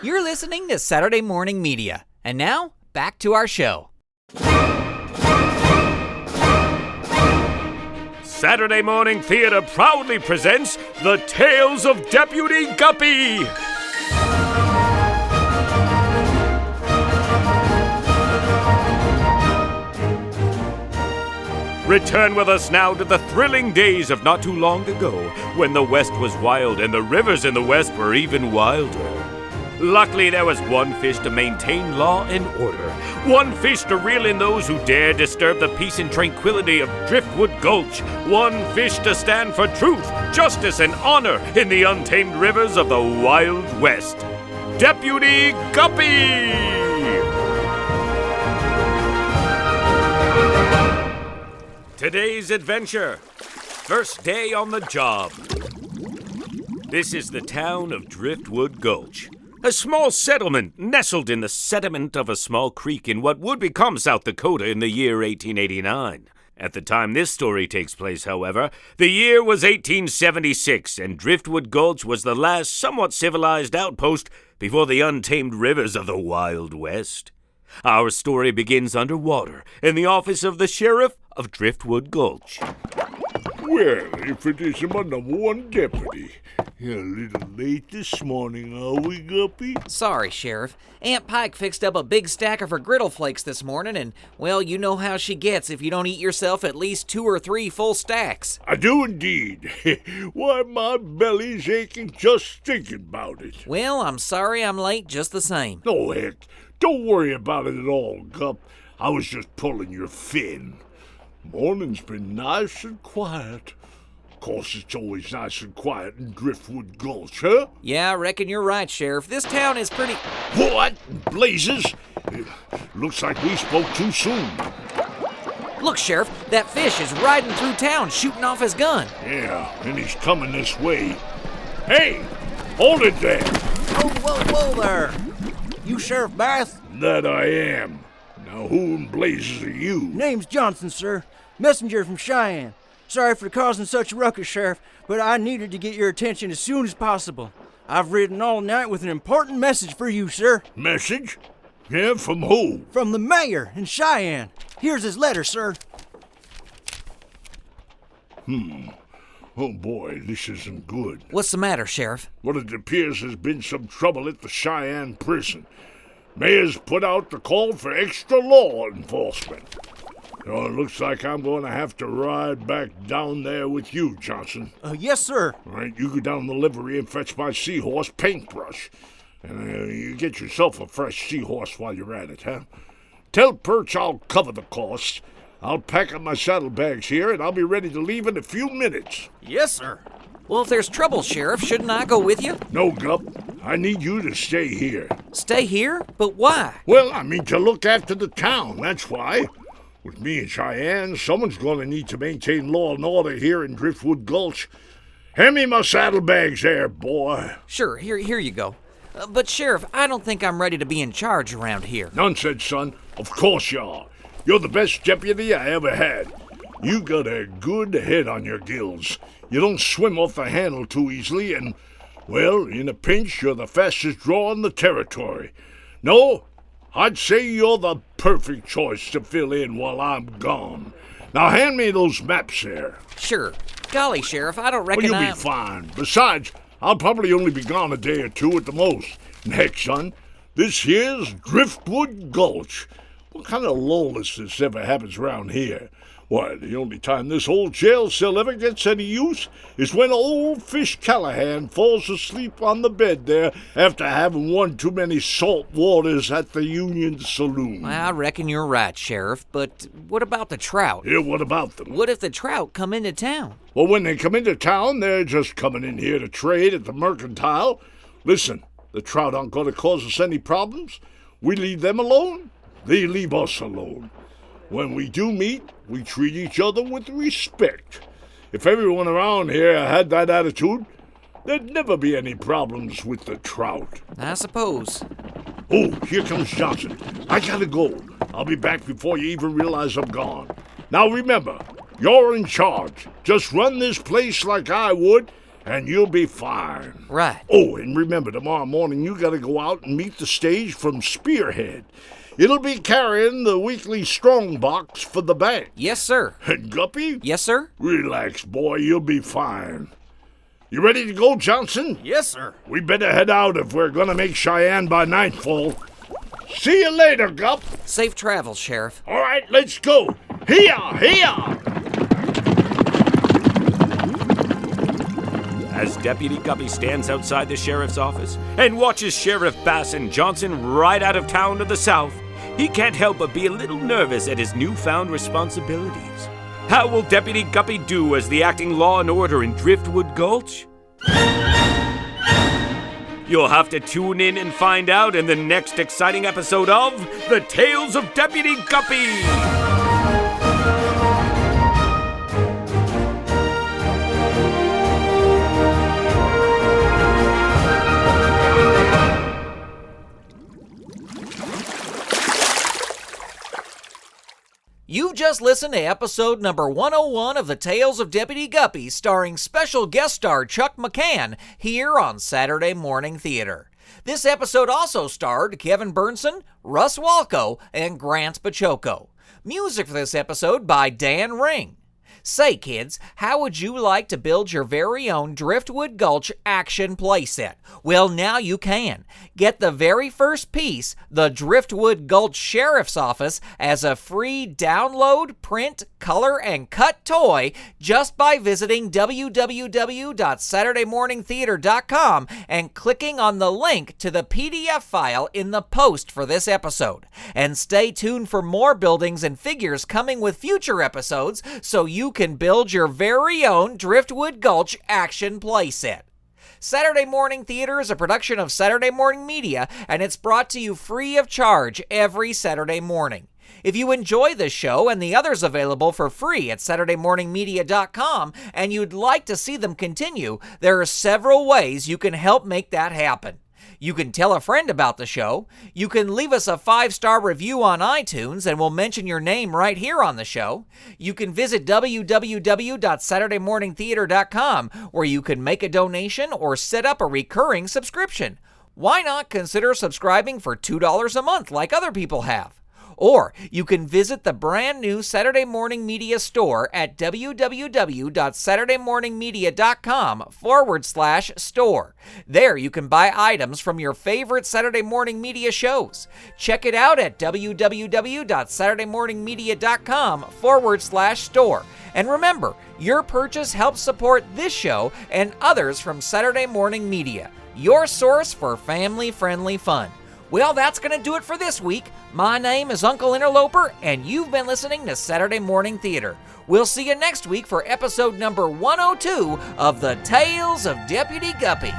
You're listening to Saturday Morning Media. And now, back to our show. Saturday Morning Theater proudly presents The Tales of Deputy Guppy. Return with us now to the thrilling days of not too long ago, when the West was wild and the rivers in the West were even wilder. Luckily, there was one fish to maintain law and order. One fish to reel in those who dare disturb the peace and tranquility of Driftwood Gulch. One fish to stand for truth, justice, and honor in the untamed rivers of the Wild West. Deputy Guppy! Today's adventure. First day on the job. This is the town of Driftwood Gulch. A small settlement nestled in the sediment of a small creek in what would become South Dakota in the year 1889. At the time this story takes place, however, the year was 1876, and Driftwood Gulch was the last somewhat civilized outpost before the untamed rivers of the Wild West. Our story begins underwater in the office of the sheriff of Driftwood Gulch. Well, if it isn't my number one deputy. You're a little late this morning, are we, Guppy? Sorry, Sheriff. Aunt Pike fixed up a big stack of her griddle flakes this morning, and, well, you know how she gets if you don't eat yourself at least 2 or 3 full stacks. I do indeed. Why, my belly's aching just thinking about it. Well, I'm sorry I'm late just the same. Oh, heck, don't worry about it at all, Gup. I was just pulling your fin. Morning's been nice and quiet. Of course, it's always nice and quiet in Driftwood Gulch, huh? Yeah, I reckon you're right, Sheriff. This town is pretty... What? Blazes? Looks like we spoke too soon. Look, Sheriff, that fish is riding through town, shooting off his gun. Yeah, and he's coming this way. Hey, hold it there. Whoa there. You Sheriff Bath? That I am. Now, who in blazes are you? Name's Johnson, sir. Messenger from Cheyenne. Sorry for causing such a ruckus, Sheriff, but I needed to get your attention as soon as possible. I've ridden all night with an important message for you, sir. Message? Yeah, from who? From the mayor in Cheyenne. Here's his letter, sir. Oh boy, this isn't good. What's the matter, Sheriff? Well, it appears there's been some trouble at the Cheyenne prison. Mayor's put out the call for extra law enforcement. So it looks like I'm going to have to ride back down there with you, Johnson. Yes, sir. All right, you go down the livery and fetch my seahorse paintbrush. And you get yourself a fresh seahorse while you're at it, huh? Tell Perch I'll cover the costs. I'll pack up my saddlebags here, and I'll be ready to leave in a few minutes. Yes, sir. Well, if there's trouble, Sheriff, shouldn't I go with you? No, Gup. I need you to stay here. Stay here? But why? Well, I mean to look after the town, that's why. With me in Cheyenne, someone's going to need to maintain law and order here in Driftwood Gulch. Hand me my saddlebags there, boy. Sure, here you go. But, Sheriff, I don't think I'm ready to be in charge around here. Nonsense, son. Of course you are. You're the best deputy I ever had. You got a good head on your gills. You don't swim off the handle too easily, and, well, in a pinch, you're the fastest draw in the territory. No, I'd say you're the perfect choice to fill in while I'm gone. Now hand me those maps there. Sure. Golly, Sheriff, I don't reckon Well, you'll be fine. Besides, I'll probably only be gone a day or two at the most. And heck, son, this here's Driftwood Gulch. What kind of lawlessness ever happens around here? Why, the only time this old jail cell ever gets any use is when old Fish Callahan falls asleep on the bed there after having one too many salt waters at the Union Saloon. I reckon you're right, Sheriff, but what about the trout? Yeah, what about them? What if the trout come into town? Well, when they come into town, they're just coming in here to trade at the mercantile. Listen, the trout aren't going to cause us any problems. We leave them alone, they leave us alone. When we do meet, we treat each other with respect. If everyone around here had that attitude, there'd never be any problems with the trout. I suppose. Oh, here comes Johnson. I gotta go. I'll be back before you even realize I'm gone. Now remember, you're in charge. Just run this place like I would, and you'll be fine. Right. Oh, and remember, tomorrow morning you gotta go out and meet the stage from Spearhead. It'll be carrying the weekly strong box for the bank. Yes, sir. And Guppy? Yes, sir. Relax, boy, you'll be fine. You ready to go, Johnson? Yes, sir. We better head out if we're gonna make Cheyenne by nightfall. See you later, Gup. Safe travels, Sheriff. All right, let's go. Here, here. As Deputy Guppy stands outside the sheriff's office and watches Sheriff Bass and Johnson ride out of town to the south, he can't help but be a little nervous at his newfound responsibilities. How will Deputy Guppy do as the acting law and order in Driftwood Gulch? You'll have to tune in and find out in the next exciting episode of The Tales of Deputy Guppy! You've just listened to episode number 101 of The Tales of Deputy Guppy, starring special guest star Chuck McCann, here on Saturday Morning Theater. This episode also starred Kevin Berntson, Russ Walko, and Grant Baciocco. Music for this episode by Dan Ring. Say, kids, how would you like to build your very own Driftwood Gulch action playset? Well, now you can. Get the very first piece, the Driftwood Gulch Sheriff's Office, as a free download, print, color, and cut toy just by visiting www.saturdaymorningtheater.com and clicking on the link to the PDF file in the post for this episode. And stay tuned for more buildings and figures coming with future episodes so you can build your very own Driftwood Gulch action playset. Saturday Morning Theater is a production of Saturday Morning Media, and it's brought to you free of charge every Saturday morning. If you enjoy this show and the others available for free at SaturdayMorningMedia.com and you'd like to see them continue, there are several ways you can help make that happen. You can tell a friend about the show. You can leave us a 5-star review on iTunes and we'll mention your name right here on the show. You can visit www.SaturdayMorningTheater.com where you can make a donation or set up a recurring subscription. Why not consider subscribing for $2 a month like other people have? Or you can visit the brand new Saturday Morning Media store at www.SaturdayMorningMedia.com/store. There you can buy items from your favorite Saturday Morning Media shows. Check it out at www.SaturdayMorningMedia.com/store. And remember, your purchase helps support this show and others from Saturday Morning Media, your source for family-friendly fun. Well, that's going to do it for this week. My name is Uncle Interloper, and you've been listening to Saturday Morning Theater. We'll see you next week for episode number 102 of The Tales of Deputy Guppy.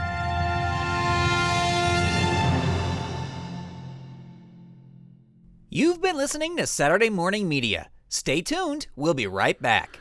You've been listening to Saturday Morning Media. Stay tuned. We'll be right back.